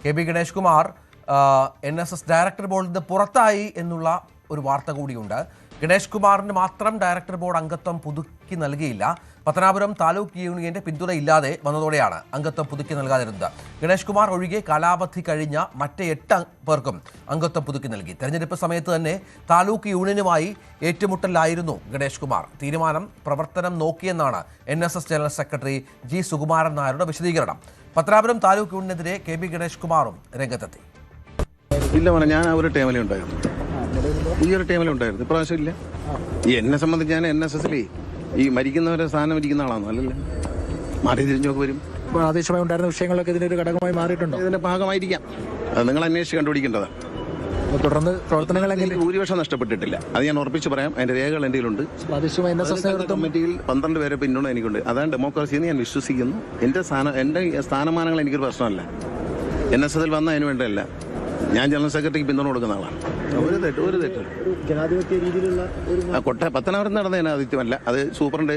K B Ganesh Kumar NSS director ബോർഡിൽ നിന്ന് പുറത്തായി എന്നുള്ള ഒരു വാർത്ത കൂടിയുണ്ട്. ഗണേഷ് കുമാറിന് മാത്രം ഡയറക്ടർ ബോർഡ് അംഗത്വം പുതുക്കി നൽകിയില്ല. പത്തനാപുരം താലൂക്ക് യൂണിയന്റെ പിന്തുണയില്ലാതെ വന്നതോടെയാണ് അംഗത്വം പുതുക്കി നൽകാതിരുന്നത്. ഗണേഷ് കുമാർ ഒഴികെ കാലാവധി കഴിഞ്ഞ മറ്റ് 8 പേർക്കും അംഗത്വം പുതുക്കി നൽകി. തെരഞ്ഞെടുപ്പ് സമയത്ത് തന്നെ താലൂക്ക് യൂണിയനുമായി ഏറ്റുമുട്ടലായിരുന്നു ഗണേഷ് കുമാർ. തീരുമാനം പ്രവർത്തനം നോക്കിയെന്നാണ് NSS general secretary G. Sukumaran നായരുടെ വിശദീകരണം. പത്തനാപുരം താലൂക്ക് യൂണിയനെതിരെ കെ ബി ഗണേഷ് കുമാറും രംഗത്തെത്തി. ഇല്ല മോനെ, ഞാൻ ഒരു ടൈമിലേ ഉണ്ടായിരുന്നു, ഈ ഒരു ടൈമിലേ ഉണ്ടായിരുന്നു, ഇപ്രാവശ്യം ഇല്ല. ഈ എന്നെ സംബന്ധിച്ച് ഞാൻ NSSൽ ഈ മരിക്കുന്നവരെ സ്ഥാനം ഇരിക്കുന്ന ആളാണോ? അല്ലല്ലോ, മാറി തിരിഞ്ഞൊക്കെ വരും. പ്രാദേശികമായി ഉണ്ടായിരുന്ന വിഷയങ്ങളൊക്കെ ഇതിനൊരു ഘടകമായി മാറിയിട്ടുണ്ടോ? ഇതിന്റെ ഭാഗമായിരിക്കാം, അത് നിങ്ങൾ അന്വേഷിച്ച് കണ്ടുപിടിക്കേണ്ടതാണ്. തുടർന്ന് പ്രവർത്തനങ്ങൾ ഭൂരിപക്ഷം നഷ്ടപ്പെട്ടിട്ടില്ല, അത് ഞാൻ ഉറപ്പിച്ച് പറയാം. അതിന്റെ രേഖകൾ എൻ്റെ കയ്യിലുണ്ട്. കമ്മിറ്റിയിൽ 12 പേരെ പിന്തുണ എനിക്കുണ്ട്. അതാണ് ഡെമോക്രസി എന്ന് ഞാൻ വിശ്വസിക്കുന്നു. എൻ്റെ സ്ഥാനമാനങ്ങൾ എനിക്കൊരു പ്രശ്നമല്ല. NSSൽ വന്ന അതിന് വേണ്ടതല്ല. ഞാൻ ജനറൽ സെക്രട്ടറിക്ക് പിന്തുണ കൊടുക്കുന്ന ആളാണ്. ഒരു തെറ്റ് ജനാധിപത്യ രീതിയിലുള്ള പത്തനാപുരത്ത് നടന്ന ജനാധിപത്യമല്ല, അത് സൂപ്രണ്ട്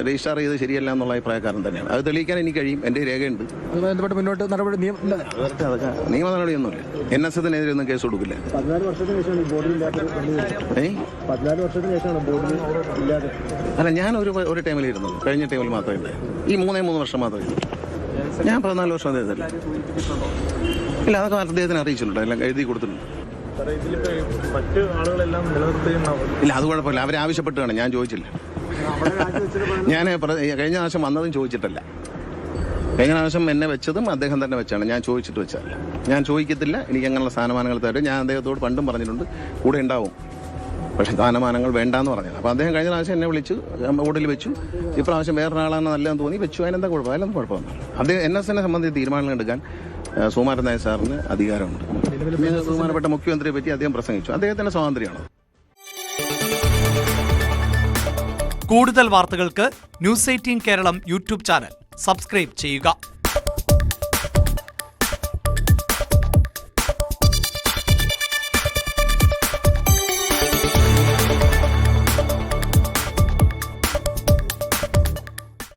രജിസ്റ്റർ ചെയ്ത് ശരിയല്ല എന്നുള്ള അഭിപ്രായക്കാരൻ തന്നെയാണ്. അത് തെളിയിക്കാൻ എനിക്ക് കഴിയും, എൻ്റെ രേഖയുണ്ട്. മുന്നോട്ട് നടപടി നിയമ നടപടിയൊന്നുമില്ല. NSSനെതിരെ ഒന്നും കേസ് കൊടുക്കില്ല. 14 വർഷത്തിന് ശേഷമാണ് ബോർഡിൽ അല്ല, ഞാൻ ഒരു ടൈമിൽ ഇരുന്നത്, കഴിഞ്ഞ ടൈമിൽ മാത്രമേ ഉണ്ട്. ഈ 3 വർഷം മാത്രമേ. ഞാൻ 14 വർഷം അദ്ദേഹത്തില്ല. ഇല്ല, അതൊക്കെ അദ്ദേഹത്തിന് അറിയിച്ചിട്ടുണ്ട്, എല്ലാം എഴുതി കൊടുത്തിട്ടുണ്ട്. ഇല്ല, അത് കുഴപ്പമില്ല, അവരെ ആവശ്യപ്പെട്ടാണ്, ഞാൻ ചോദിച്ചില്ല. ഞാൻ കഴിഞ്ഞ പ്രാവശ്യം വന്നതും ചോദിച്ചിട്ടല്ല. കഴിഞ്ഞ പ്രാവശ്യം എന്നെ വെച്ചതും അദ്ദേഹം തന്നെ വെച്ചാണ്, ഞാൻ ചോദിച്ചിട്ട് വെച്ചതല്ല. ഞാൻ ചോദിക്കത്തില്ല, എനിക്ക് അങ്ങനെയുള്ള സ്ഥാനമാനങ്ങൾ തരും. ഞാൻ അദ്ദേഹത്തോട് പണ്ടും പറഞ്ഞിട്ടുണ്ട്, കൂടെ ഉണ്ടാവും, പക്ഷേ സ്ഥാനമാനങ്ങൾ വേണ്ടാന്ന് പറഞ്ഞത്. അപ്പോൾ അദ്ദേഹം കഴിഞ്ഞ പ്രാവശ്യം എന്നെ വിളിച്ചു, ബോർഡിൽ വെച്ചു. ഇപ്രാവശ്യം വേറൊരാളാണ് നല്ലതെന്ന് തോന്നി വെച്ചു. അതിനെന്താ കുഴപ്പം? അതിലൊന്നും കുഴപ്പമൊന്നും. അദ്ദേഹം NSSനെ സംബന്ധിച്ച് തീരുമാനങ്ങൾ എടുക്കാൻ സുകുമാരൻ നായർ സാറിന് അധികാരമുണ്ട്. ബഹുമാനപ്പെട്ട മുഖ്യമന്ത്രിയെ പറ്റി അദ്ദേഹം പ്രസംഗിച്ചു, അദ്ദേഹത്തിന്റെ സ്വാതന്ത്ര്യമാണ്. കൂടുതൽ വാർത്തകൾക്ക് News 18 Keralam YouTube channel subscribe ചെയ്യുക.